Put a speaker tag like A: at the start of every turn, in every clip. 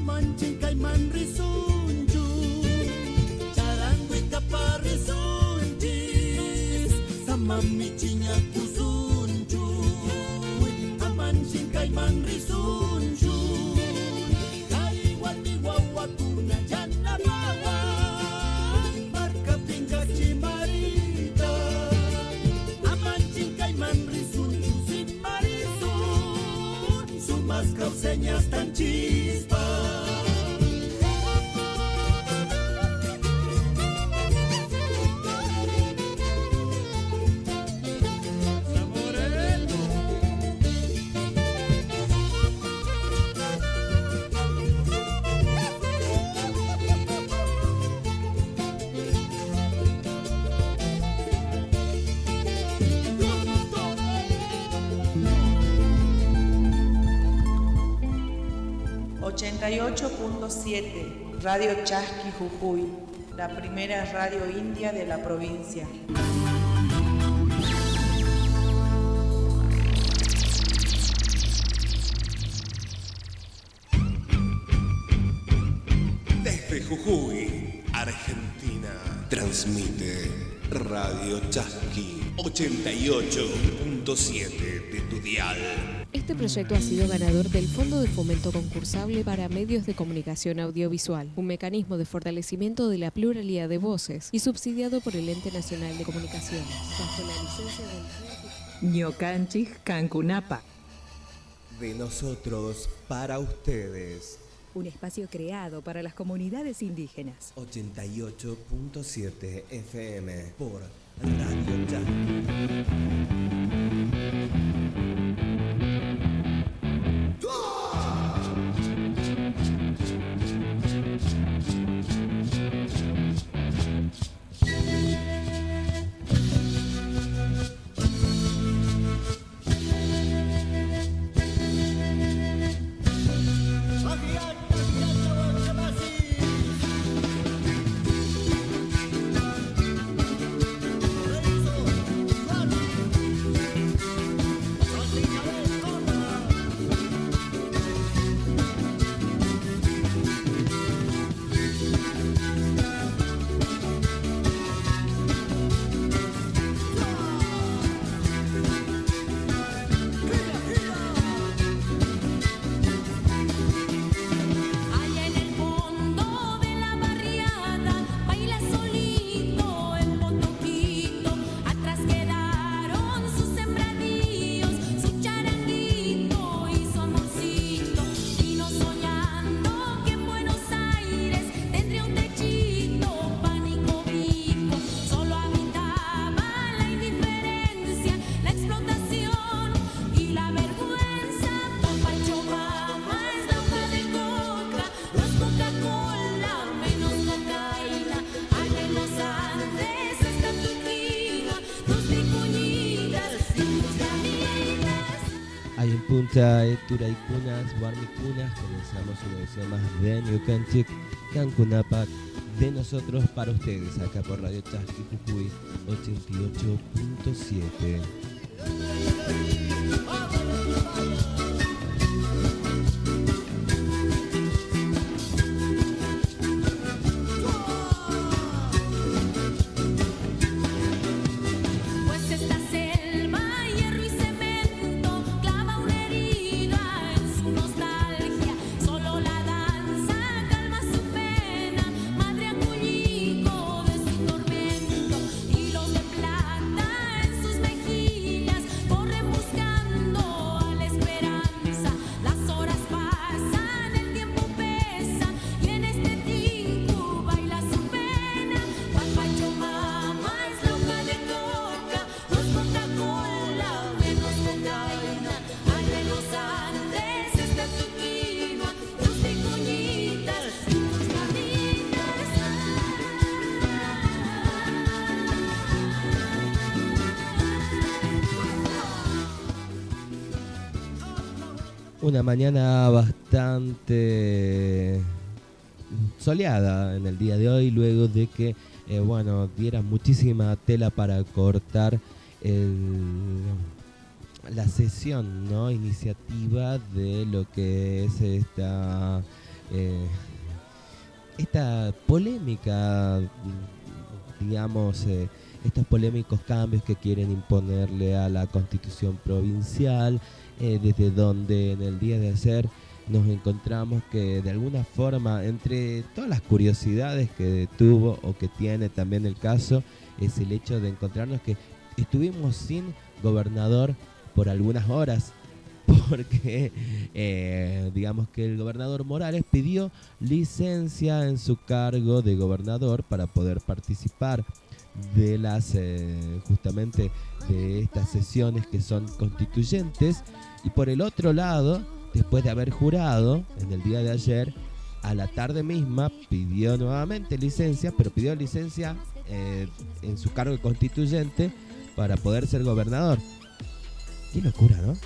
A: Amanchin kaiman risunju, charangwi kaparisunjis, samamichinya kusunju. Amanchin kaiman risunju, kaiwati wawakuna jana bawa, marka pinga chimarita. Amanchin kaiman risunju sin marisun, sumas causeñas tan chispas.
B: .7 Radio Chasqui Jujuy, la primera radio india de la provincia.
C: Desde Jujuy, Argentina, transmite Radio Chasqui 88.7 de tu dial.
D: Este proyecto ha sido ganador del Fondo de Fomento Concursable para Medios de Comunicación Audiovisual, un mecanismo de fortalecimiento de la pluralidad de voces y subsidiado por el Ente Nacional de Comunicaciones, bajo la licencia del
E: Ñocanchis Cancunapa.
F: De nosotros para ustedes.
E: Un espacio creado para las comunidades indígenas.
F: 88.7 FM por Radio Chasqui.
G: Punta Turaykunas, Warmikunas, comenzamos una edición más de Ñucanchic, Cancunapa, de nosotros para ustedes, acá por Radio Chasqui Jujuy 88.7. Una mañana bastante soleada en el día de hoy, luego de que diera muchísima tela para cortar la sesión, ¿no? Iniciativa de lo que es esta esta polémica, digamos, estos polémicos cambios que quieren imponerle a la Constitución provincial, desde donde en el día de ayer nos encontramos que de alguna forma, entre todas las curiosidades que tuvo o que tiene también el caso, es el hecho de encontrarnos que estuvimos sin gobernador por algunas horas, porque digamos que el gobernador Morales pidió licencia en su cargo de gobernador para poder participar de las justamente de estas sesiones que son constituyentes, y por el otro lado, después de haber jurado en el día de ayer, a la tarde misma pidió nuevamente licencia, pero pidió licencia en su cargo de constituyente para poder ser gobernador. Qué locura, ¿no?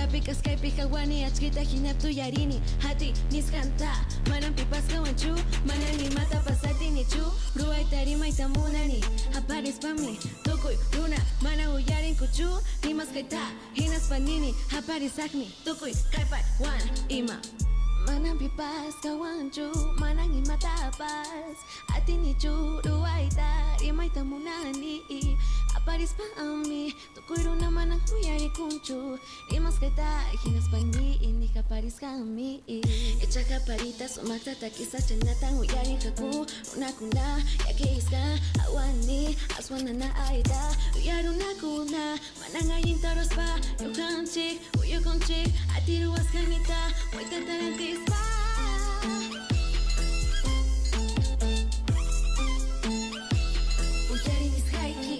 H: Pikas kay pikawani at kita hinapto yarini hati niskanta manang pipas kawanchu manani mata pasati ni chu ruay tarimay tamunani haparis pamni tukoy luna mana uyarin kuchu nimas kaita hinas panini haparis akni tukoy kaypay wan ima manang pipas kawanchu manang imata pas ati ni chu ruay tarimay tamunani Paris pa ami, tukoy na man ang kuyari kuncho. Imas kita, hinas pandi, ini ka Paris kami. Echa ka parita, sumaktataki sa chanatang uyari kaku. Una kuna, yakis ka, awani, aswana na aida. Uyaro na kuna, manangayin taros pa. Yukan chik, uyukon chik, atiruas kanita, way tatarantis pa. Uyari is haiki.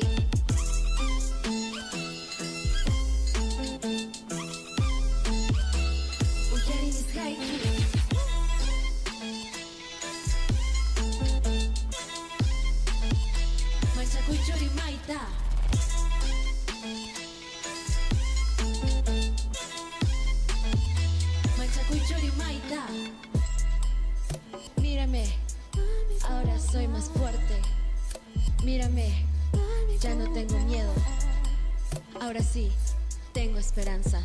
H: Mírame, ahora soy más fuerte. Mírame, ya no tengo miedo. Ahora sí, tengo esperanza.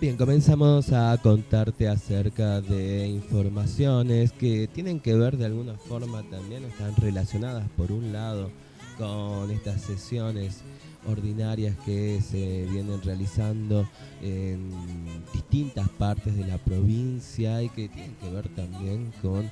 G: Bien, comenzamos a contarte acerca de informaciones que tienen que ver de alguna forma también, están relacionadas por un lado con estas sesiones ordinarias que se vienen realizando en distintas partes de la provincia y que tienen que ver también con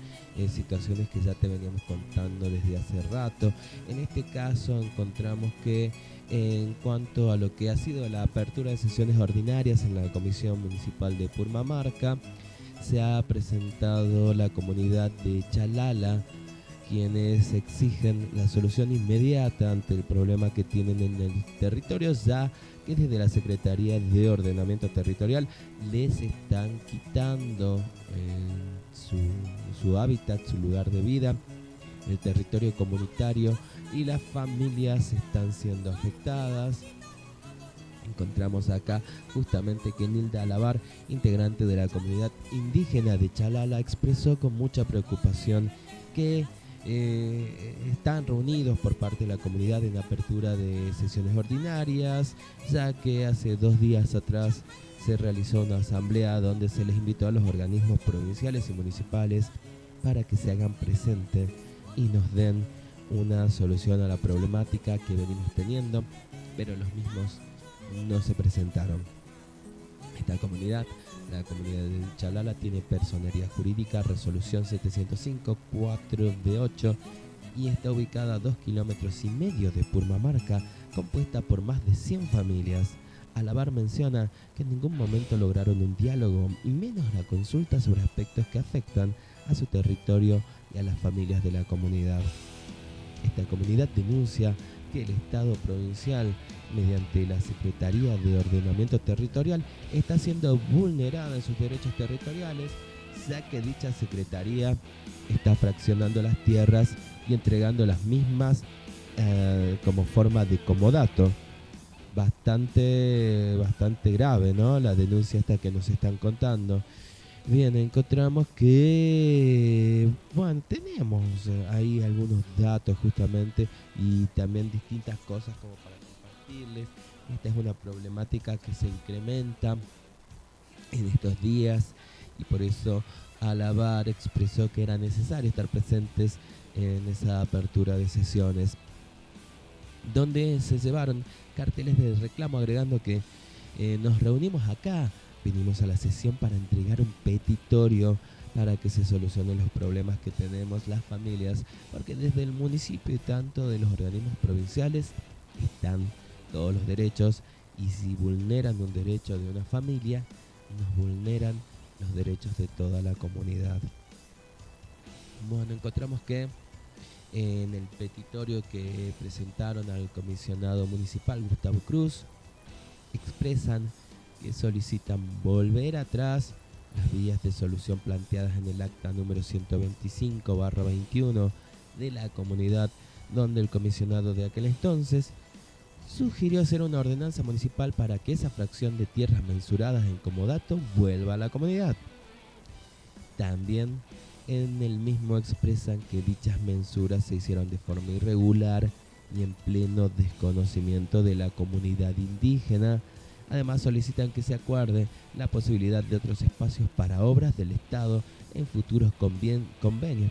G: situaciones que ya te veníamos contando desde hace rato. En este caso encontramos que en cuanto a lo que ha sido la apertura de sesiones ordinarias en la Comisión Municipal de Purmamarca, se ha presentado la comunidad de Chalala, quienes exigen la solución inmediata ante el problema que tienen en el territorio, ya que desde la Secretaría de Ordenamiento Territorial les están quitando su hábitat, su lugar de vida, el territorio comunitario, y las familias están siendo afectadas. Encontramos acá justamente que Nilda Alabar, integrante de la comunidad indígena de Chalala, expresó con mucha preocupación que están reunidos por parte de la comunidad en apertura de sesiones ordinarias, ya que hace 2 días atrás se realizó una asamblea donde se les invitó a los organismos provinciales y municipales para que se hagan presentes y nos den una solución a la problemática que venimos teniendo, pero los mismos no se presentaron. Esta comunidad, la comunidad de Chalala, tiene personería jurídica, resolución 705-4 y está ubicada a 2,5 kilómetros de Purmamarca, compuesta por más de 100 familias. Alabar menciona que en ningún momento lograron un diálogo y menos la consulta sobre aspectos que afectan a su territorio y a las familias de la comunidad. Esta comunidad denuncia que el Estado provincial, mediante la Secretaría de Ordenamiento Territorial, está siendo vulnerada en sus derechos territoriales, ya que dicha Secretaría está fraccionando las tierras y entregando las mismas como forma de comodato. Bastante grave, ¿no? La denuncia esta que nos están contando. Bien, encontramos que, bueno, tenemos ahí algunos datos justamente y también distintas cosas como para compartirles. Esta es una problemática que se incrementa en estos días y por eso Alabar expresó que era necesario estar presentes en esa apertura de sesiones, donde se llevaron carteles de reclamo agregando que nos reunimos acá, vinimos a la sesión para entregar un petitorio para que se solucionen los problemas que tenemos las familias, porque desde el municipio y tanto de los organismos provinciales están todos los derechos y si vulneran un derecho de una familia, nos vulneran los derechos de toda la comunidad. Bueno, encontramos que en el petitorio que presentaron al comisionado municipal Gustavo Cruz, expresan que solicitan volver atrás las vías de solución planteadas en el acta número 125/21 de la comunidad, donde el comisionado de aquel entonces sugirió hacer una ordenanza municipal para que esa fracción de tierras mensuradas en comodato vuelva a la comunidad. También en el mismo expresan que dichas mensuras se hicieron de forma irregular y en pleno desconocimiento de la comunidad indígena. Además solicitan que se acuerde la posibilidad de otros espacios para obras del Estado en futuros convenios,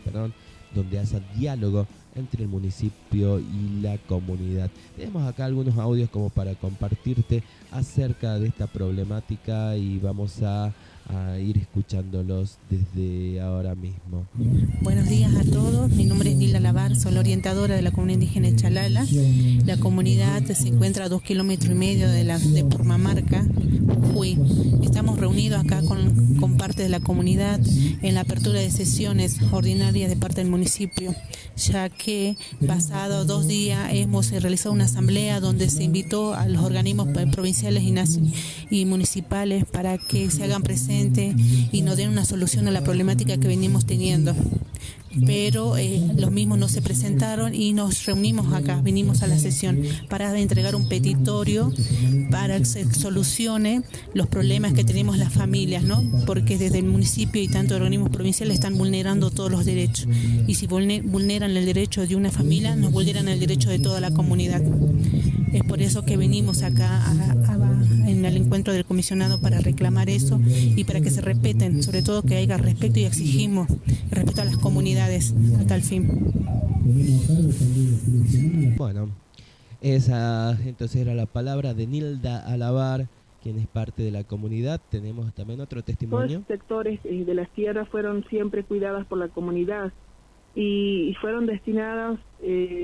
G: donde haya diálogo entre el municipio y la comunidad. Tenemos acá algunos audios como para compartirte acerca de esta problemática y vamos a ir escuchándolos desde ahora mismo.
I: Buenos días a todos, mi nombre es Nilda Alabar, soy la orientadora de la comunidad indígena de Chalala. La comunidad se encuentra a 2,5 kilómetros de Purmamarca, Jujuy. Estamos reunidos acá con parte de la comunidad en la apertura de sesiones ordinarias de parte del municipio, ya que pasado 2 días hemos realizado una asamblea donde se invitó a los organismos provinciales y municipales para que se hagan presentes y nos den una solución a la problemática que venimos teniendo. Pero los mismos no se presentaron y nos reunimos acá, vinimos a la sesión para entregar un petitorio para que se solucione los problemas que tenemos las familias, ¿no? Porque desde el municipio y tanto organismos provinciales están vulnerando todos los derechos y si vulneran el derecho de una familia, nos vulneran el derecho de toda la comunidad. Es por eso que venimos acá en el encuentro del comisionado para reclamar eso y para que se respeten, sobre todo que haya respeto y exigimos respeto a las comunidades a tal fin.
G: Bueno, esa entonces era la palabra de Nilda Alabar, quien es parte de la comunidad. Tenemos también otro testimonio.
J: Todos los sectores de las tierras fueron siempre cuidadas por la comunidad y fueron destinadas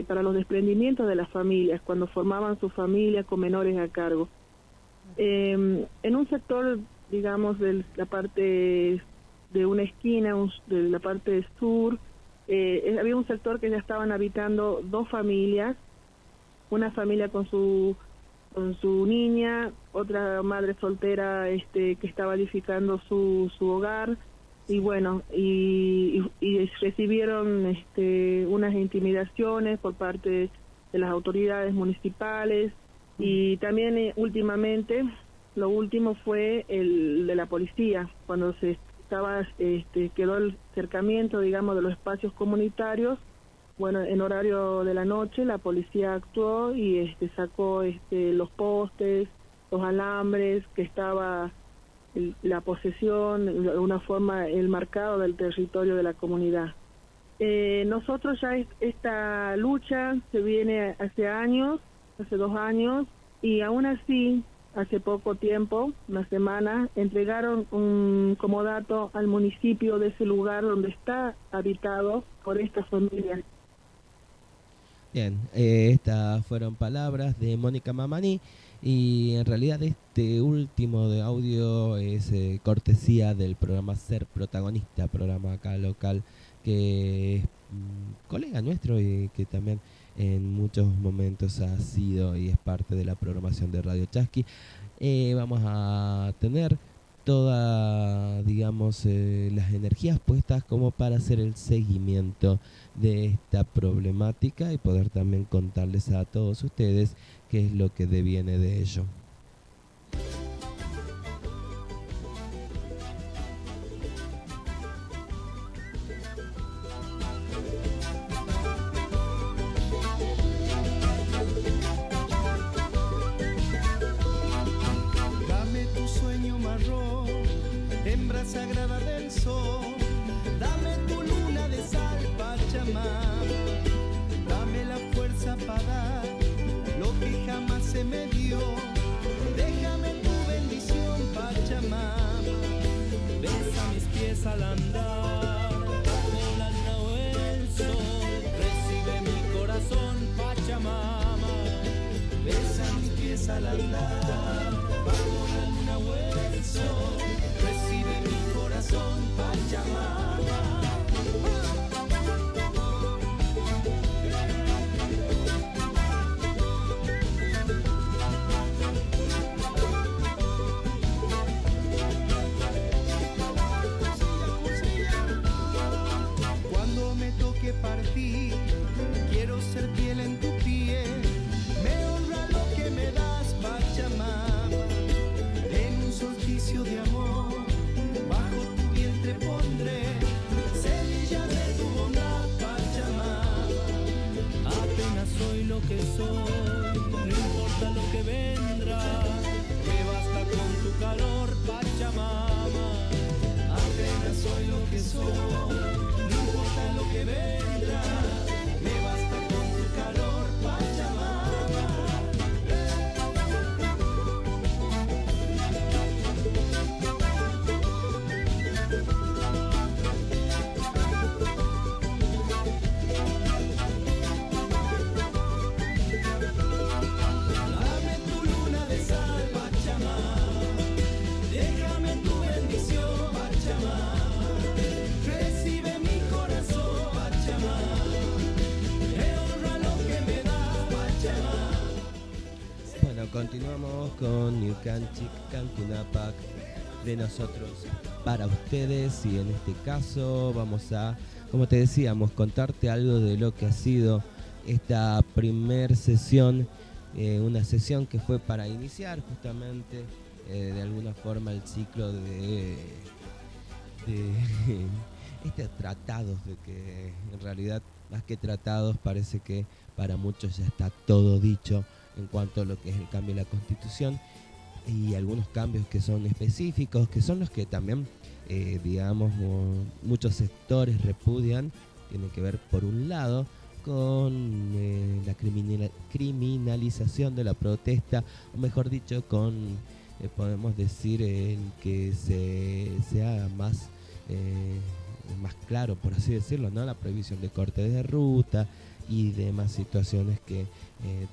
J: para los desprendimientos de las familias, cuando formaban su familia con menores a cargo. En un sector, digamos, de la parte de una esquina, de la parte sur, había un sector que ya estaban habitando 2 familias, una familia con su niña, otra madre soltera que estaba edificando su hogar, y bueno, y recibieron unas intimidaciones por parte de las autoridades municipales, y también últimamente, lo último fue el de la policía, cuando se quedó el cercamiento, digamos, de los espacios comunitarios. Bueno, en horario de la noche la policía actuó y sacó los postes, los alambres que estaba la posesión, de alguna forma el marcado del territorio de la comunidad. Nosotros ya esta lucha se viene hace años, hace 2 años, y aún así, hace poco tiempo, una semana, entregaron un comodato al municipio de ese lugar donde está habitado por esta familia.
G: Bien, estas fueron palabras de Mónica Mamani, y en realidad este último de audio es cortesía del programa Ser Protagonista, programa acá local que es colega nuestro y que también en muchos momentos ha sido y es parte de la programación de Radio Chasqui. Vamos a tener todas, digamos, las energías puestas como para hacer el seguimiento de esta problemática y poder también contarles a todos ustedes qué es lo que deviene de ello.
A: Dame tu sueño marrón, hembra sagrada del sol. Dame tu luna de sal, Pachamama. Dame la fuerza para dar lo que jamás se me dio. Déjame tu bendición, Pachamama. Besa mis pies al andar, bajo la luna o el sol. Recibe mi corazón, Pachamama. Besa mis pies al andar, bajo la luna o el sol. Recibe mi corazón, Pachamama. Cuando me toque partir, quiero ser piel en tu piel. Me honra lo que me das, Pachamama. En un solsticio de amor, bajo tu vientre pondré semillas de tu bondad, Pachamama. Apenas soy lo que soy, no importa lo que vendrá. Me basta con tu calor, Pachamama. Apenas soy lo que soy, no importa lo que vendrá. Me basta con tu calor, Pachamama. Dame tu luna de sal, Pachamama. Déjame tu bendición, Pachamama. Recibe mi corazón, Pachamama. Me honra lo que me das, Pachamama.
G: Bueno, continuamos con New Canchic, Cancunapac, de nosotros para ustedes, y en este caso vamos a, como te decíamos, contarte algo de lo que ha sido esta primer sesión, una sesión que fue para iniciar justamente de alguna forma el ciclo de estos tratados, de que en realidad más que tratados parece que para muchos ya está todo dicho en cuanto a lo que es el cambio de la Constitución, y algunos cambios que son específicos, que son los que también, digamos, muchos sectores repudian. Tiene que ver, por un lado, con la criminalización de la protesta, o mejor dicho, con, podemos decir, el que se haga más claro, por así decirlo, ¿no? La prohibición de corte de ruta y demás situaciones que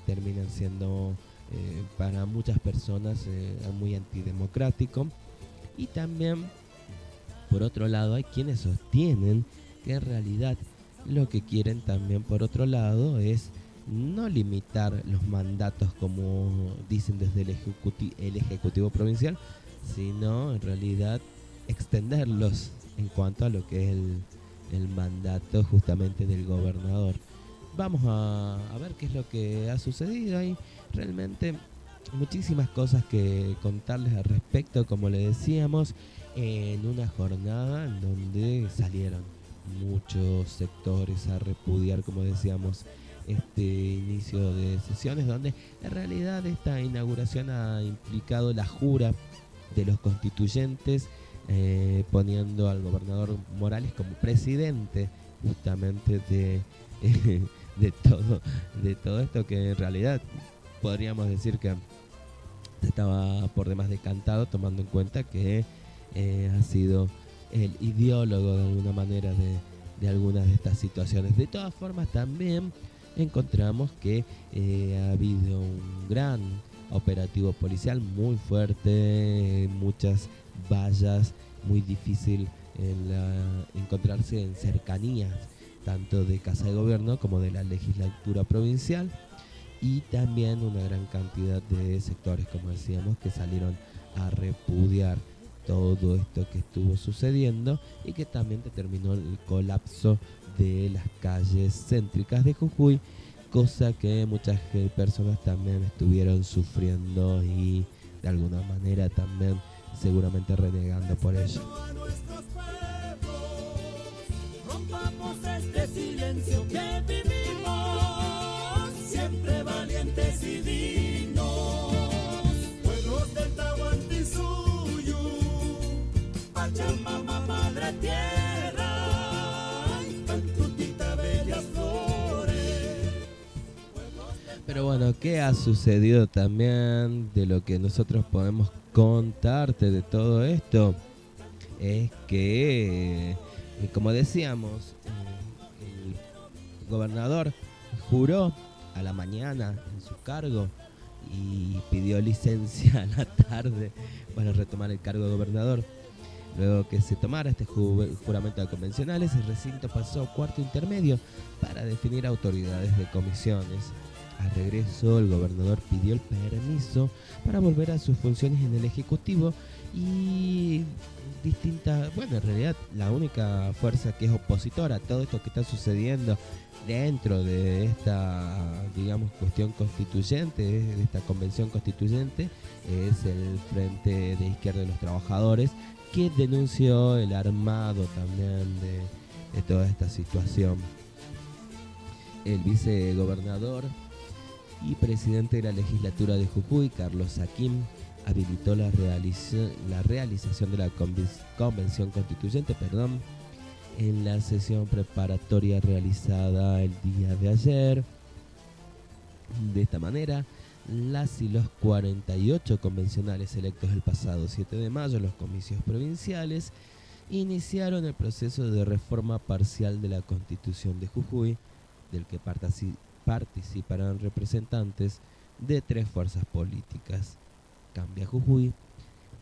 G: terminan siendo para muchas personas muy antidemocrático. Y también, por otro lado, hay quienes sostienen que en realidad lo que quieren también, por otro lado, es no limitar los mandatos como dicen desde el Ejecutivo Provincial, sino en realidad extenderlos en cuanto a lo que es el mandato justamente del gobernador. Vamos a ver qué es lo que ha sucedido. Hay realmente muchísimas cosas que contarles al respecto, como le decíamos, en una jornada en donde salieron muchos sectores a repudiar, como decíamos, este inicio de sesiones, donde en realidad esta inauguración ha implicado la jura de los constituyentes, poniendo al gobernador Morales como presidente justamente de todo esto, que en realidad podríamos decir que estaba por demás decantado, tomando en cuenta que ha sido el ideólogo de alguna manera de algunas de estas situaciones. De todas formas, también encontramos que ha habido un gran operativo policial muy fuerte, muchas vallas, muy difícil encontrarse en cercanías tanto de Casa de Gobierno como de la legislatura provincial, y también una gran cantidad de sectores, como decíamos, que salieron a repudiar todo esto que estuvo sucediendo y que también determinó el colapso de las calles céntricas de Jujuy, cosa que muchas personas también estuvieron sufriendo y de alguna manera también seguramente renegando por ello.
A: Rompamos este silencio que vivimos, siempre valientes y dignos, pueblos del Tahuantinsuyo, Pachamama, madre tierra, Cantutita, bellas flores.
G: Pero bueno, ¿qué ha sucedido también de lo que nosotros podemos contarte de todo esto? Es que, como decíamos, el gobernador juró a la mañana en su cargo y pidió licencia a la tarde para retomar el cargo de gobernador. Luego que se tomara este juramento de convencionales, el recinto pasó a cuarto intermedio para definir autoridades de comisiones. Al regreso, el gobernador pidió el permiso para volver a sus funciones en el Ejecutivo y en realidad la única fuerza que es opositora a todo esto que está sucediendo dentro de esta, digamos, cuestión constituyente, de esta convención constituyente, es el Frente de Izquierda de los Trabajadores, que denunció el armado también de toda esta situación. El vicegobernador y presidente de la legislatura de Jujuy, Carlos Saquim, habilitó la realización de la convención constituyente, en la sesión preparatoria realizada el día de ayer. De esta manera, las y los 48 convencionales electos el pasado 7 de mayo en los comicios provinciales iniciaron el proceso de reforma parcial de la Constitución de Jujuy, del que participarán representantes de 3 fuerzas políticas: Cambia Jujuy,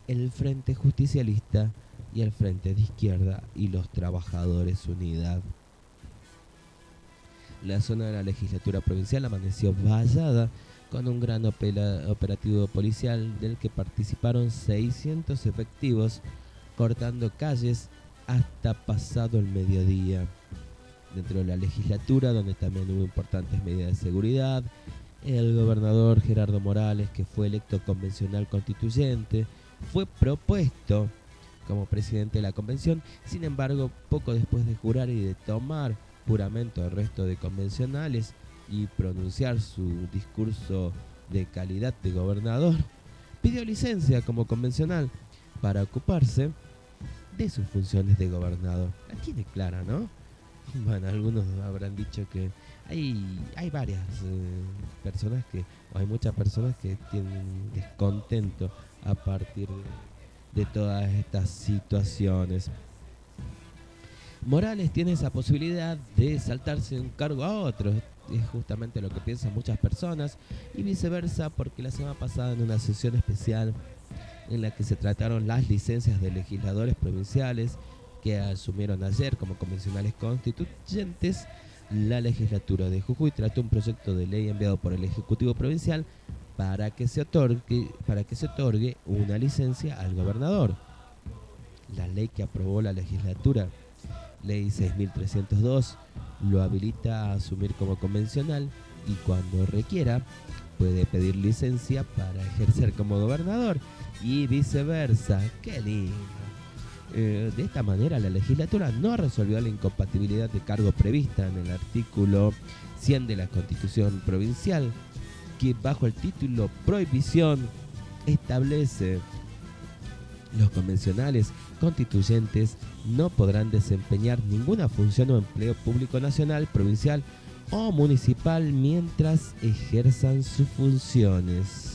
G: el Frente Justicialista y el Frente de Izquierda y los Trabajadores Unidad. La zona de la legislatura provincial amaneció vallada con un gran operativo policial del que participaron 600 efectivos, cortando calles hasta pasado el mediodía. Dentro de la legislatura, donde también hubo importantes medidas de seguridad, el gobernador Gerardo Morales, que fue electo convencional constituyente, fue propuesto como presidente de la convención. Sin embargo, poco después de jurar y de tomar juramento al resto de convencionales y pronunciar su discurso de calidad de gobernador, pidió licencia como convencional para ocuparse de sus funciones de gobernador. La tiene clara, ¿no? Bueno, algunos habrán dicho que hay varias personas hay muchas personas que tienen descontento a partir de todas estas situaciones. Morales tiene esa posibilidad de saltarse de un cargo a otro, es justamente lo que piensan muchas personas, y viceversa, porque la semana pasada en una sesión especial en la que se trataron las licencias de legisladores provinciales que asumieron ayer como convencionales constituyentes, la legislatura de Jujuy trató un proyecto de ley enviado por el Ejecutivo Provincial para que se otorgue una licencia al gobernador. La ley que aprobó la legislatura, Ley 6.302, lo habilita a asumir como convencional y cuando requiera puede pedir licencia para ejercer como gobernador y viceversa. ¡Qué lindo! De esta manera, la legislatura no resolvió la incompatibilidad de cargo prevista en el artículo 100 de la Constitución Provincial, que bajo el título Prohibición establece Los convencionales constituyentes no podrán desempeñar ninguna función o empleo público nacional, provincial o municipal mientras ejerzan sus funciones.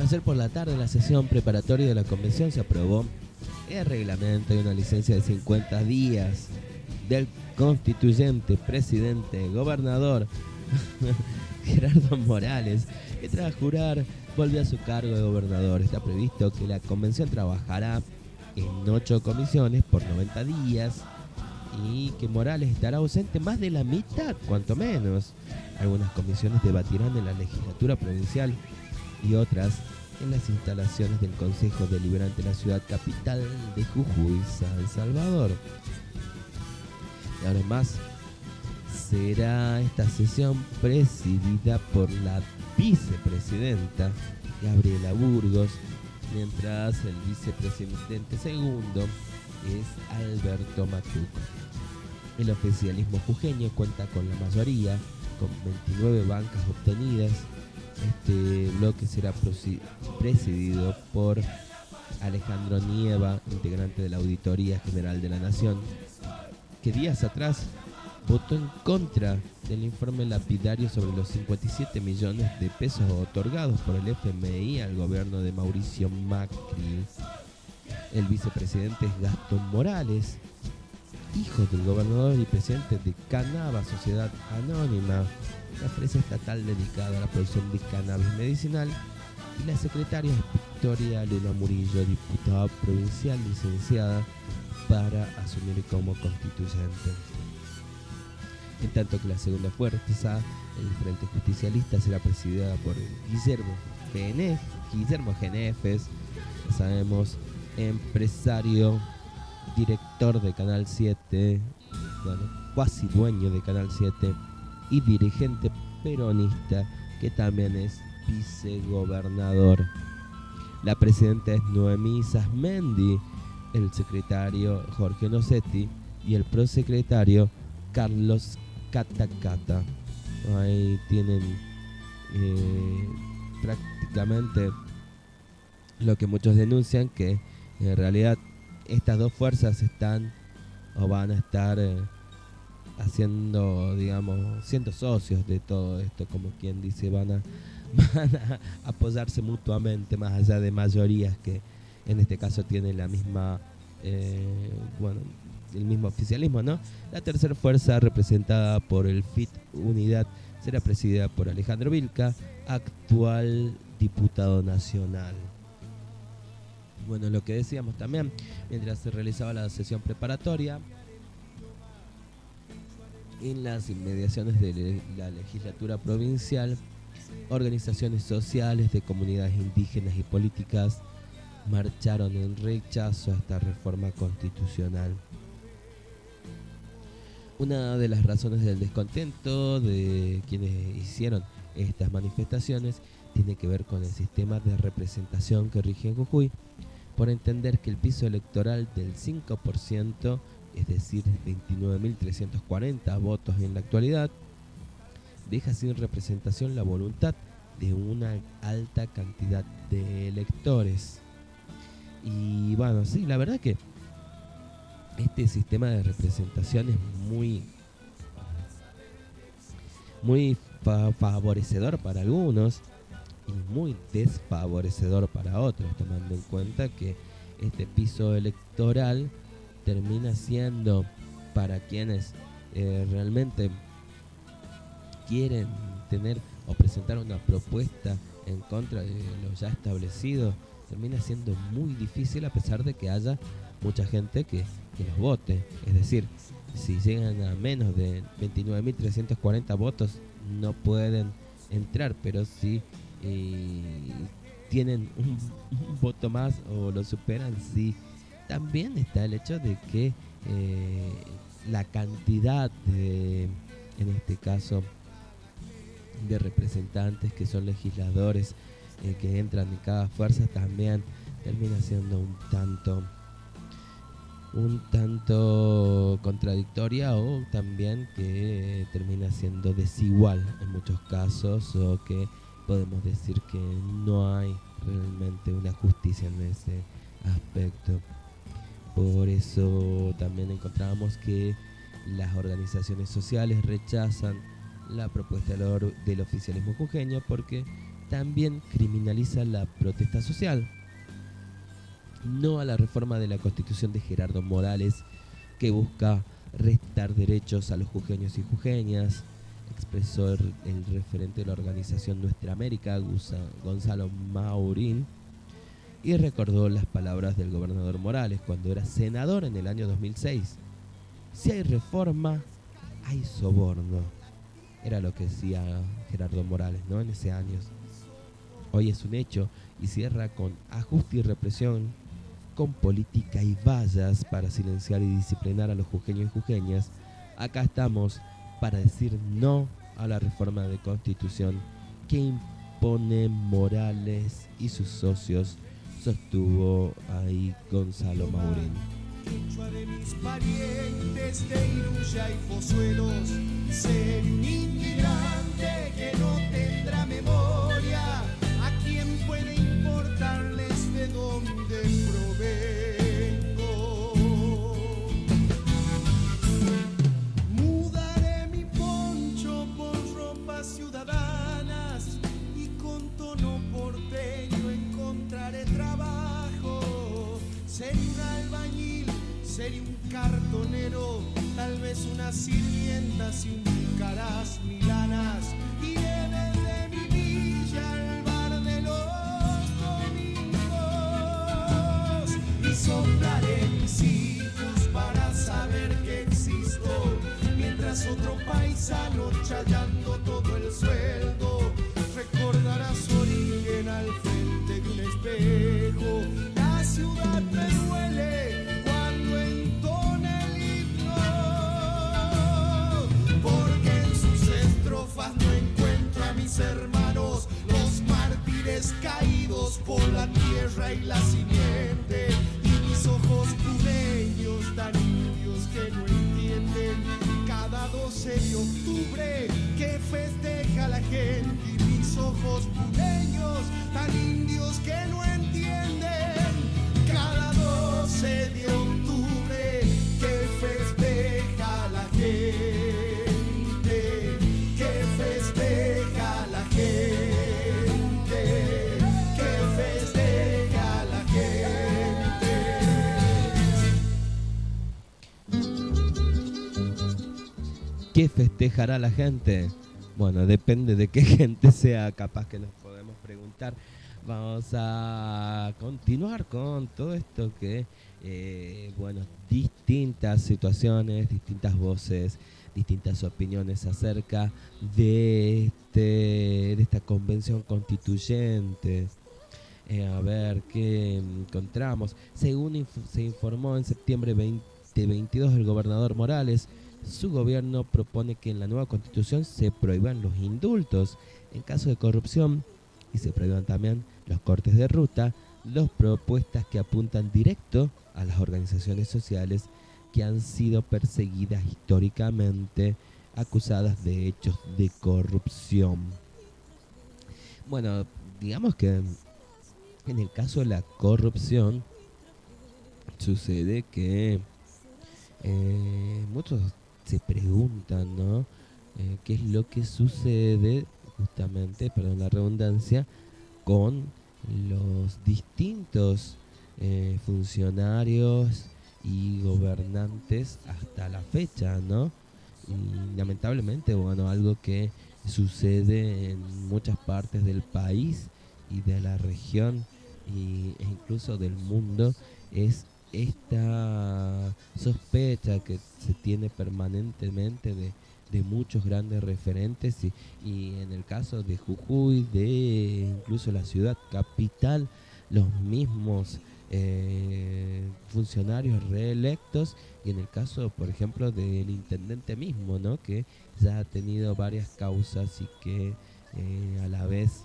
G: Ayer por la tarde, en la sesión preparatoria de la convención, se aprobó el reglamento y una licencia de 50 días del constituyente, presidente, gobernador Gerardo Morales, que tras jurar volvió a su cargo de gobernador. Está previsto que la convención trabajará en 8 comisiones por 90 días y que Morales estará ausente más de la mitad, cuanto menos. Algunas comisiones debatirán en la legislatura provincial y otras en las instalaciones del Consejo Deliberante de la ciudad capital de Jujuy, San Salvador. Y además será esta sesión presidida por la vicepresidenta Gabriela Burgos, mientras el vicepresidente segundo es Alberto Machuc. El oficialismo jujeño cuenta con la mayoría, con 29 bancas obtenidas. Este bloque será presidido por Alejandro Nieva, integrante de la Auditoría General de la Nación, que días atrás votó en contra del informe lapidario sobre los 57 millones de pesos otorgados por el FMI al gobierno de Mauricio Macri. El vicepresidente es Gastón Morales, hijo del gobernador y presidente de Canaba Sociedad Anónima, la empresa estatal dedicada a la producción de cannabis medicinal, y la secretaria es Victoria Luna Murillo, diputada provincial licenciada para asumir como constituyente. En tanto que la segunda fuerza, el Frente Justicialista, será presidida por Guillermo Genefes, ya sabemos, empresario, director de Canal 7, cuasi dueño de Canal 7 y dirigente peronista, que también es vicegobernador. La presidenta es Noemí Sasmendi, el secretario Jorge Nocetti y el prosecretario Carlos Catacata. Ahí tienen prácticamente lo que muchos denuncian, que en realidad estas dos fuerzas están o van a estar siendo socios de todo esto, como quien dice, van a apoyarse mutuamente, más allá de mayorías que en este caso tienen la misma el mismo oficialismo, ¿no? La tercera fuerza, representada por el FIT Unidad, será presidida por Alejandro Vilca, actual diputado nacional. Bueno, lo que decíamos también, mientras se realizaba la sesión preparatoria, en las inmediaciones de la legislatura provincial, organizaciones sociales de comunidades indígenas y políticas marcharon en rechazo a esta reforma constitucional. Una de las razones del descontento de quienes hicieron estas manifestaciones tiene que ver con el sistema de representación que rige en Jujuy, por entender que el piso electoral del 5%, es decir, 29.340 votos en la actualidad, deja sin representación la voluntad de una alta cantidad de electores. Y bueno, sí, la verdad que este sistema de representación es muy favorecedor para algunos y muy desfavorecedor para otros, tomando en cuenta que este piso electoral termina siendo para quienes realmente quieren tener o presentar una propuesta en contra de lo ya establecido, termina siendo muy difícil, a pesar de que haya mucha gente que los vote. Es decir, si llegan a menos de 29.340 votos no pueden entrar, pero si tienen un voto más o lo superan, sí. También está el hecho de que la cantidad de, en este caso, de representantes que son legisladores que entran en cada fuerza también termina siendo un tanto contradictoria, o también que termina siendo desigual en muchos casos, o que podemos decir que no hay realmente una justicia en ese aspecto. Por eso también encontramos que las organizaciones sociales rechazan la propuesta del oficialismo jujeño, porque también criminaliza la protesta social. No a la reforma de la Constitución de Gerardo Morales, que busca restar derechos a los jujeños y jujeñas, expresó el referente de la organización Nuestra América, Gonzalo Maurín, y recordó las palabras del gobernador Morales cuando era senador en el año 2006. Si hay reforma, hay soborno. Era lo que decía Gerardo Morales, ¿no?, en ese año. Hoy es un hecho, y cierra con ajuste y represión, con política y vallas para silenciar y disciplinar a los jujeños y jujeñas. Acá estamos para decir no a la reforma de Constitución que impone Morales y sus socios, sostuvo ahí Gonzalo Maurín.
A: Quechua de mis parientes de Iruya y Pozuelos, ser un inmigrante que no tendrá memoria, ¿a quién puede importarles de dónde provengo? Mudaré mi poncho por ropas ciudadanas y con tono porteño encontraré trabajo. Seré un albañil, seré un cartonero, tal vez una sirvienta si uncarás milanas. Iré desde mi villa al bar de los domingos y soplaré mis hijos para saber que existo, mientras otro paisano chayando todo el sueldo recordará su origen al frente de un espejo. La ciudad me duele cuando entona el himno, porque en sus estrofas no encuentro a mis hermanos, los mártires caídos por la tierra y la simiente, y mis ojos puneños tan indios que no entienden cada 12 de octubre que festeja la gente, y mis ojos puneños tan indios que no entienden cada 12 de octubre que festeja la gente, que festeja la gente, que festeja la gente.
G: ¿Qué festejará la gente? Bueno, depende de qué gente sea, capaz que nos podemos preguntar. Vamos a continuar con todo esto que, distintas situaciones, distintas voces, distintas opiniones acerca de esta convención constituyente. A ver qué encontramos. Según se informó en septiembre 2022, el gobernador Morales, su gobierno propone que en la nueva constitución se prohíban los indultos en caso de corrupción y se prohíban también los cortes de ruta, dos propuestas que apuntan directo a las organizaciones sociales que han sido perseguidas históricamente, acusadas de hechos de corrupción. Bueno, digamos que en el caso de la corrupción sucede que muchos se preguntan, ¿no? ¿Qué es lo que sucede justamente, perdón la redundancia, con los distintos funcionarios y gobernantes hasta la fecha, ¿no? Y lamentablemente, bueno, algo que sucede en muchas partes del país y de la región e incluso del mundo es esta sospecha que se tiene permanentemente de muchos grandes referentes y en el caso de Jujuy, de incluso la ciudad capital, los mismos funcionarios reelectos, y en el caso, por ejemplo, del intendente mismo, ¿no?, que ya ha tenido varias causas y que a la vez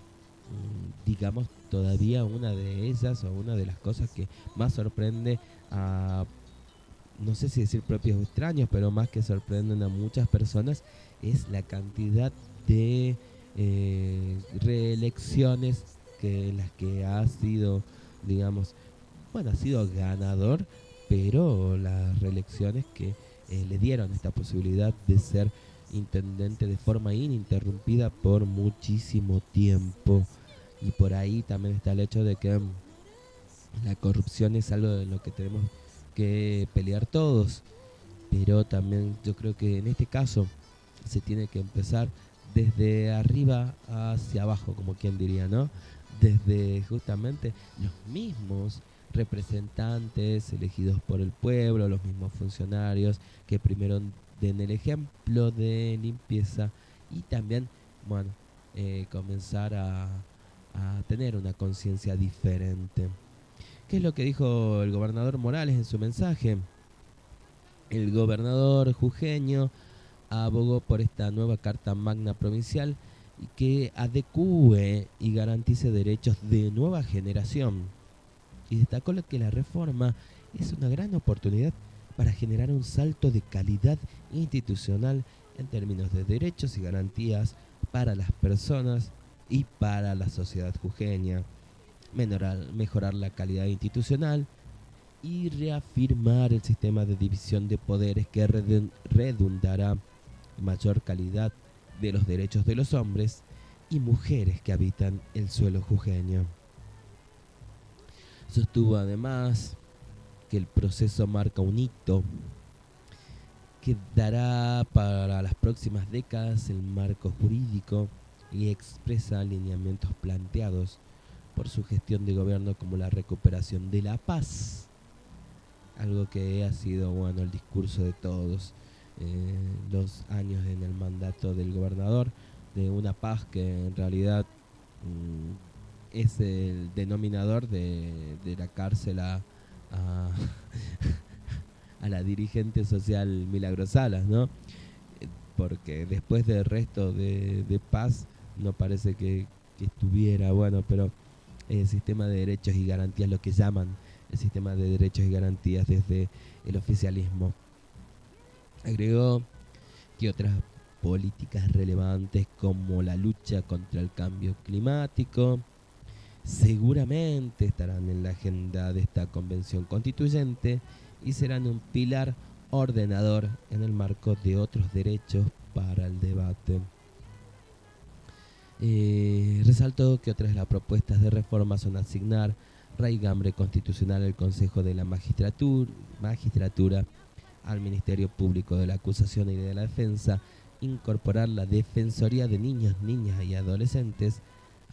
G: digamos, todavía una de ellas o una de las cosas que más sorprende a, no sé si decir propios extraños, pero más que sorprenden a muchas personas, es la cantidad de reelecciones que las que ha sido, digamos, bueno, ha sido ganador, pero las reelecciones que le dieron esta posibilidad de ser intendente de forma ininterrumpida por muchísimo tiempo. Y por ahí también está el hecho de que la corrupción es algo de lo que tenemos que pelear todos, pero también yo creo que en este caso se tiene que empezar desde arriba hacia abajo, como quien diría, ¿no? Desde justamente los mismos representantes elegidos por el pueblo, los mismos funcionarios que primero den el ejemplo de limpieza y también, bueno, comenzar a tener una conciencia diferente. ¿Qué es lo que dijo el gobernador Morales en su mensaje? El gobernador jujeño abogó por esta nueva Carta Magna Provincial y que adecúe y garantice derechos de nueva generación. Y destacó que la reforma es una gran oportunidad para generar un salto de calidad institucional en términos de derechos y garantías para las personas y para la sociedad jujeña, mejorar la calidad institucional y reafirmar el sistema de división de poderes que redundará en mayor calidad de los derechos de los hombres y mujeres que habitan el suelo jujeño. Sostuvo además que el proceso marca un hito que dará para las próximas décadas el marco jurídico y expresa lineamientos planteados por su gestión de gobierno como la recuperación de la paz, algo que ha sido, bueno, el discurso de todos los años en el mandato del gobernador, de una paz que en realidad es el denominador de la cárcel a la dirigente social Milagros Salas, ¿no? Porque después del resto de paz no parece que estuviera, bueno, pero el sistema de derechos y garantías, lo que llaman el sistema de derechos y garantías desde el oficialismo. Agregó que otras políticas relevantes como la lucha contra el cambio climático seguramente estarán en la agenda de esta convención constituyente y serán un pilar ordenador en el marco de otros derechos para el debate. Resaltó que otras de las propuestas de reforma son asignar raigambre constitucional al Consejo de la Magistratura, al Ministerio Público de la Acusación y de la Defensa, incorporar la Defensoría de Niños, Niñas y Adolescentes,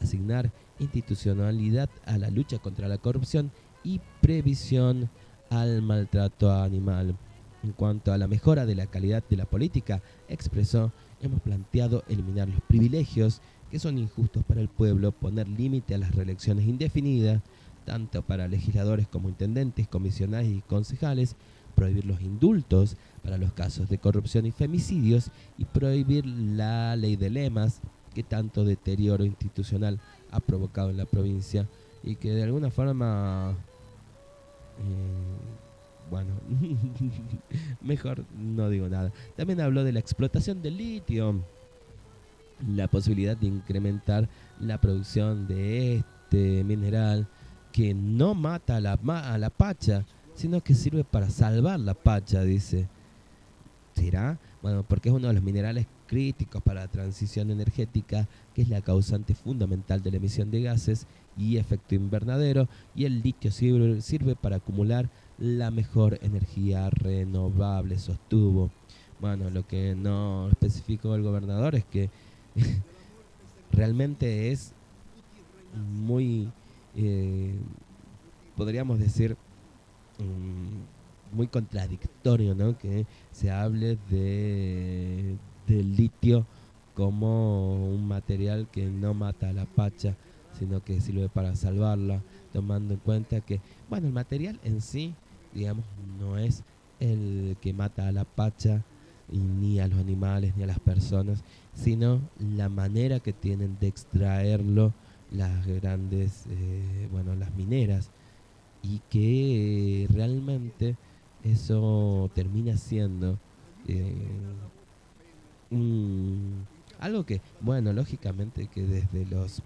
G: asignar institucionalidad a la lucha contra la corrupción y previsión al maltrato animal. En cuanto a la mejora de la calidad de la política, expresó: hemos planteado eliminar los privilegios que son injustos para el pueblo, poner límite a las reelecciones indefinidas, tanto para legisladores como intendentes, comisionales y concejales, prohibir los indultos para los casos de corrupción y femicidios y prohibir la ley de lemas que tanto deterioro institucional ha provocado en la provincia y que de alguna forma, bueno, mejor no digo nada. También habló de la explotación del litio, la posibilidad de incrementar la producción de este mineral que no mata a la pacha, sino que sirve para salvar la pacha, dice. ¿Será? Bueno, porque es uno de los minerales críticos para la transición energética, que es la causante fundamental de la emisión de gases y efecto invernadero, y el litio sirve para acumular la mejor energía renovable, sostuvo. Bueno, lo que no especificó el gobernador es que realmente es muy, podríamos decir, muy contradictorio, ¿no? Que se hable del litio como un material que no mata a la pacha, sino que sirve para salvarla, tomando en cuenta que, bueno, el material en sí, digamos, no es el que mata a la pacha, y ni a los animales, ni a las personas, sino la manera que tienen de extraerlo las grandes, las mineras, y que realmente eso termina siendo algo que, lógicamente que desde los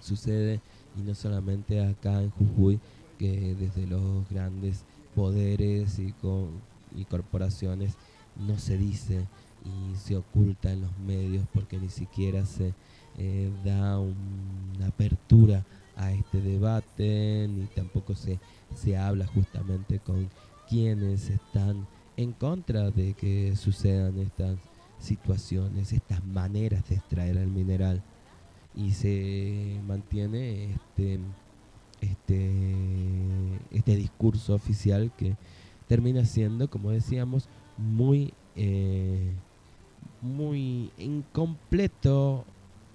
G: sucede, y no solamente acá en Jujuy, que desde los grandes poderes y corporaciones no se dice y se oculta en los medios, porque ni siquiera se da una apertura a este debate, ni tampoco se habla justamente con quienes están en contra de que sucedan estas situaciones, estas maneras de extraer el mineral, y se mantiene este discurso oficial que termina siendo, como decíamos, muy incompleto,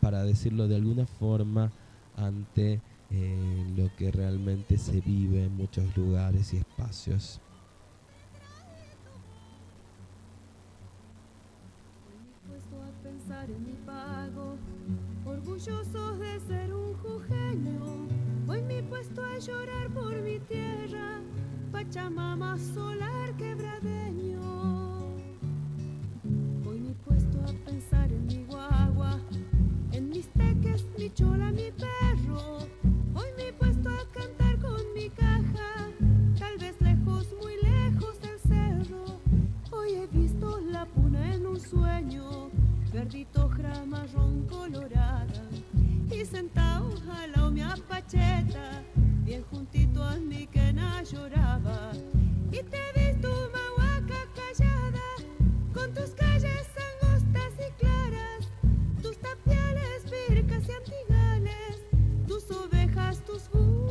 G: para decirlo de alguna forma, ante lo que realmente se vive en muchos lugares y espacios.
K: Puesto a pensar en mi pago, orgullosos de ser un jujeño, hoy me he puesto a llorar por mi tierra, Pachamama solar quebradeño. Hoy me he puesto a pensar en mi guagua, en mis teques, mi chola, mi perro. Hoy me he puesto a cantar con mi caja, tal vez lejos, muy lejos del cerro. Hoy he visto la puna en un sueño, verdito ojra marrón colorada, y sentado al lado mi apacheta, bien juntito a mi quena lloraba. Y te he visto mahuaca callada, con tus calles angostas y claras, tus tapiales, bircas y antigales, tus ovejas, tus burros,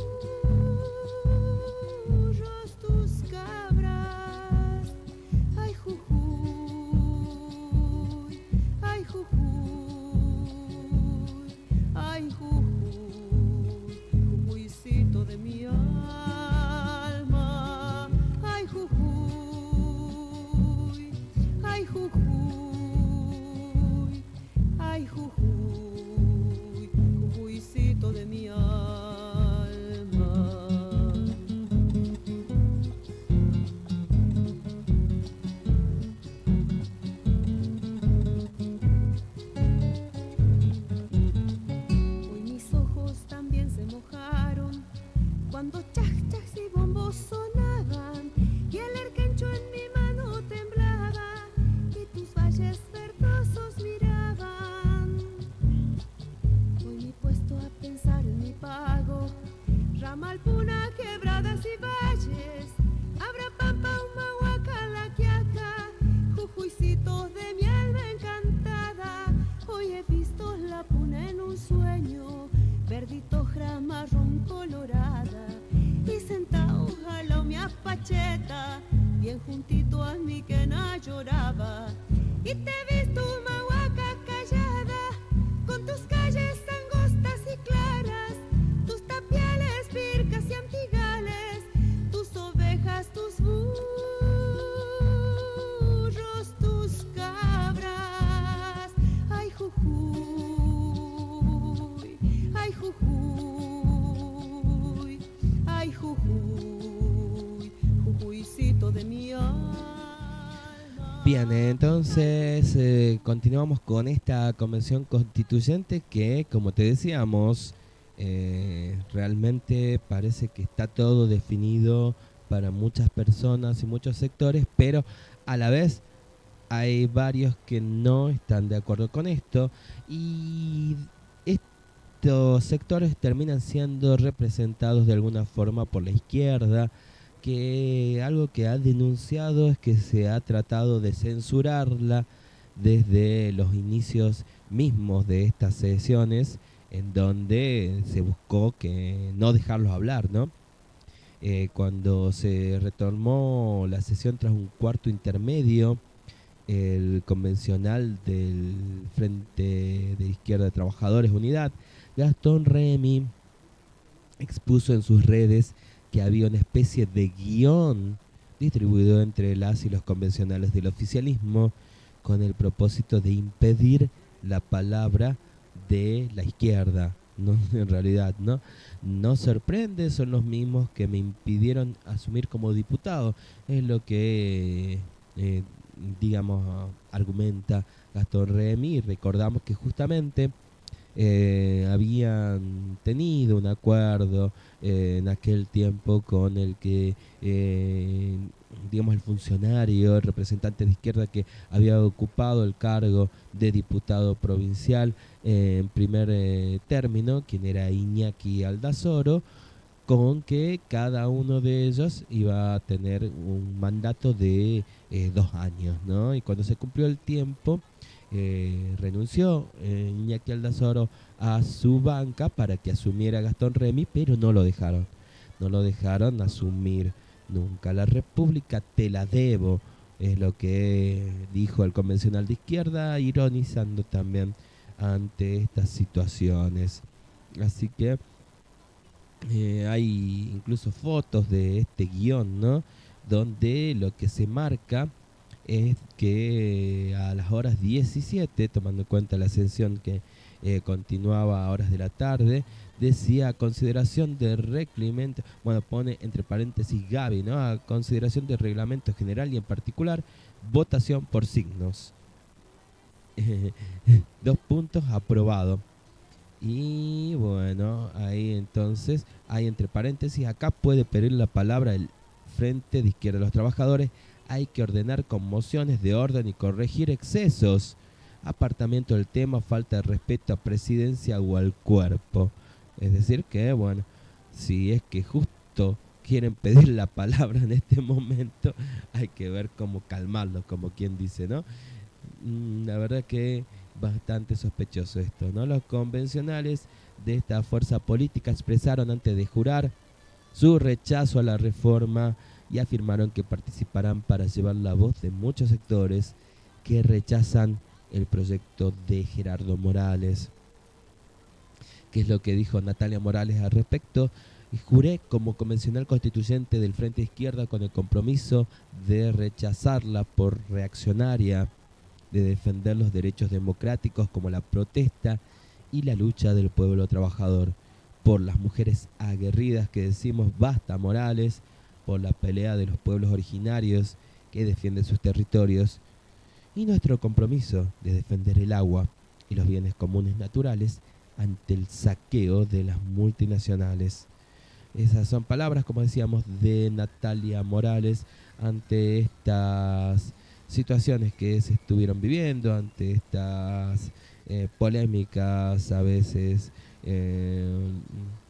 K: tus cabras. Ay, Jujuy, ay, Jujuy, ay, Jujuy, Jujuycito de mi alma. Ay, Jujuy, ay, Jujuy, ay, Jujuy, Jujuycito de mi alma. Hoy mis ojos también se mojaron cuando chaj, chaj y bombos sonaban, y el erquencho en mi mano temblaba, y tus valles verdosos miraban. Hoy me he puesto a pensar en mi pago, ramal, puna, quebradas y valles, abra pampa, humahuaca, la quiaca, Jujuycitos de mi alma encantada. Hoy he visto la puna en un sueño, verdito ojra marrón colorada, y sentado al lado mi apacheta, bien juntito a mi quena lloraba. Y te he visto mahuaca callada, con tus calles angostas y claras, tus tapiales, bircas y antigales, tus ovejas, tus burros, tus cabras. Ay, Jujuy, ay, Jujuy, ay, Jujuy, Jujuycito de mi alma.
G: Bien, entonces continuamos con esta convención constituyente que, como te decíamos, realmente parece que está todo definido para muchas personas y muchos sectores, pero a la vez hay varios que no están de acuerdo con esto, y estos sectores terminan siendo representados de alguna forma por la izquierda, que algo que ha denunciado es que se ha tratado de censurarla desde los inicios mismos de estas sesiones, en donde se buscó que no dejarlos hablar, ¿no? Cuando se retomó la sesión tras un cuarto intermedio, el convencional del Frente de Izquierda de Trabajadores Unidad, Gastón Remy, expuso en sus redes que había una especie de guión distribuido entre las y los convencionales del oficialismo con el propósito de impedir la palabra de la izquierda, no, en realidad, ¿no? No sorprende, son los mismos que me impidieron asumir como diputado. Es lo que, digamos, argumenta Gastón Remy. Recordamos que justamente habían tenido un acuerdo en aquel tiempo con el que, digamos, el funcionario, el representante de izquierda que había ocupado el cargo de diputado provincial en primer término, quien era Iñaki Aldazoro, con que cada uno de ellos iba a tener un mandato de 2 años, ¿no? Y cuando se cumplió el tiempo, renunció Iñaki Aldazoro a su banca para que asumiera Gastón Remy, pero no lo dejaron asumir nunca. La República te la debo, es lo que dijo el convencional de izquierda, ironizando también ante estas situaciones. Así que hay incluso fotos de este guión, ¿no? Donde lo que se marca es que a las horas 17, tomando en cuenta la ascensión que continuaba a horas de la tarde, decía a consideración de reglamento, bueno, pone entre paréntesis Gaby, ¿no? A consideración del reglamento general y en particular votación por signos. 2 puntos, aprobado. Y bueno, ahí entonces hay entre paréntesis, acá puede pedir la palabra el Frente de Izquierda de los Trabajadores. Hay que ordenar con mociones de orden y corregir excesos. Apartamiento del tema, falta de respeto a presidencia o al cuerpo. Es decir que, bueno, si es que justo quieren pedir la palabra en este momento, hay que ver cómo calmarlo, como quien dice, ¿no? La verdad que bastante sospechoso esto, ¿no? Los convencionales de esta fuerza política expresaron antes de jurar su rechazo a la reforma y afirmaron que participarán para llevar la voz de muchos sectores que rechazan el proyecto de Gerardo Morales. ¿Qué es lo que dijo Natalia Morales al respecto? Y juré como convencional constituyente del Frente Izquierda con el compromiso de rechazarla por reaccionaria, de defender los derechos democráticos como la protesta y la lucha del pueblo trabajador, por las mujeres aguerridas que decimos basta Morales, por la pelea de los pueblos originarios que defienden sus territorios y nuestro compromiso de defender el agua y los bienes comunes naturales ante el saqueo de las multinacionales. Esas son palabras, como decíamos, de Natalia Morales ante estas situaciones que se estuvieron viviendo, ante estas polémicas, a veces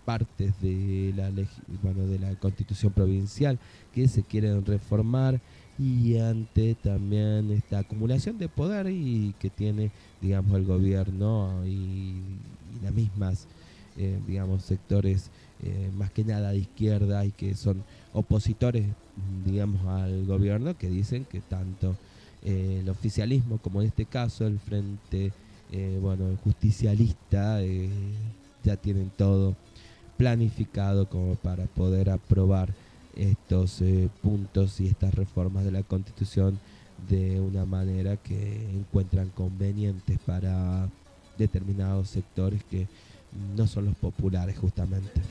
G: partes de la Constitución provincial que se quieren reformar, y ante también esta acumulación de poder y que tiene, digamos, el gobierno y las mismas, digamos, sectores más que nada de izquierda y que son opositores, digamos, al gobierno, que dicen que tanto el oficialismo como en este caso el Frente justicialista ya tienen todo planificado como para poder aprobar estos puntos y estas reformas de la Constitución de una manera que encuentran convenientes para determinados sectores que no son los populares justamente.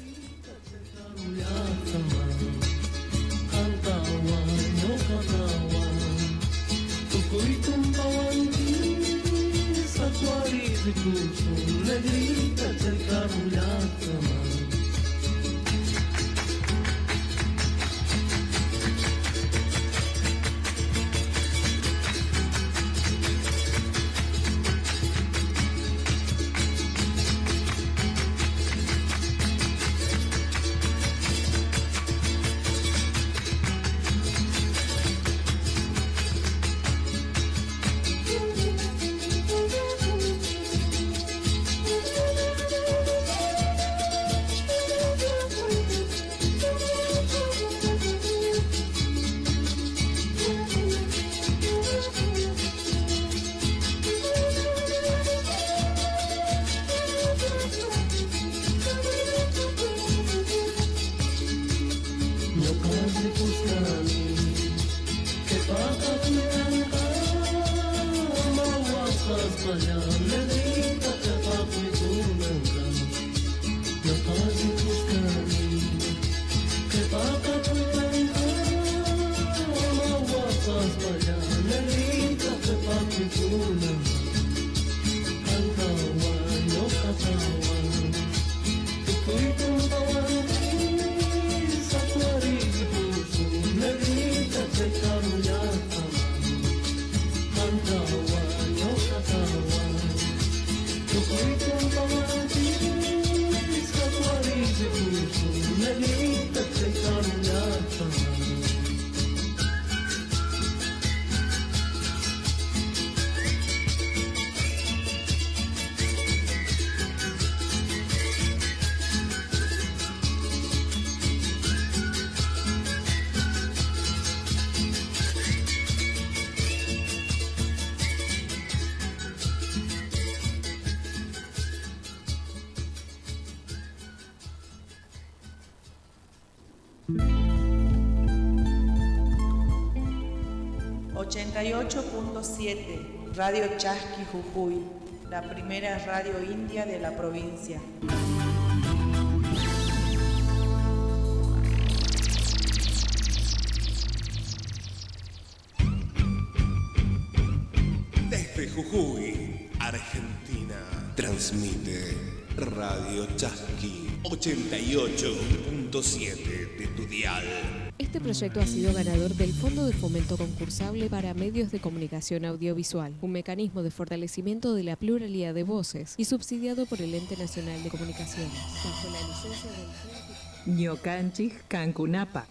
B: 88.7 Radio Chasqui Jujuy, la primera radio india de la provincia.
C: Desde Jujuy, Argentina, transmite Radio Chasqui 88.7 de tu dial.
D: Este proyecto ha sido ganador del Fondo de Fomento Concursable para Medios de Comunicación Audiovisual, un mecanismo de fortalecimiento de la pluralidad de voces y subsidiado por el Ente Nacional de Comunicaciones, bajo la licencia del
E: Ñocanchis Cancunapa.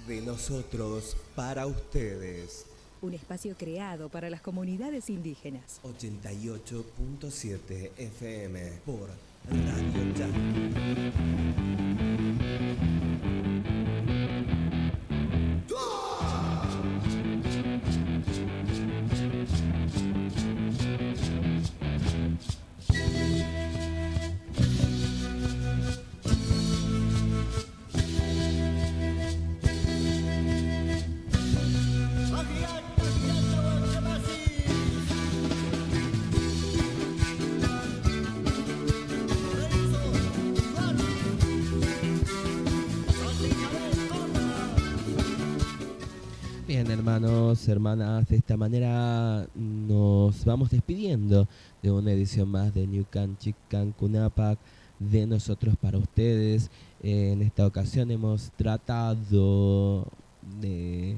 F: De nosotros para ustedes.
E: Un espacio creado para las comunidades indígenas.
F: 88.7 FM por Radio Chasqui.
G: Bien, hermanos, hermanas, de esta manera nos vamos despidiendo de una edición más de Ñucanchik Cancunapac, de nosotros para ustedes. En esta ocasión hemos tratado de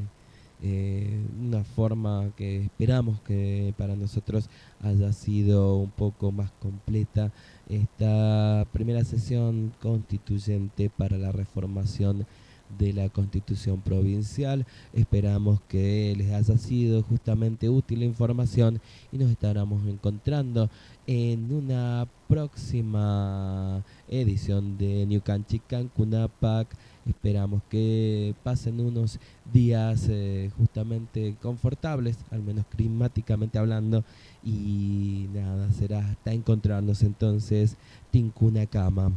G: una forma que esperamos que para nosotros haya sido un poco más completa esta primera sesión constituyente para la reformación de la Constitución Provincial. Esperamos que les haya sido justamente útil la información y nos estaremos encontrando en una próxima edición de Ñucanchik Cancunapac. Esperamos que pasen unos días justamente confortables, al menos climáticamente hablando, y nada, será hasta encontrarnos entonces Tincuna Cama.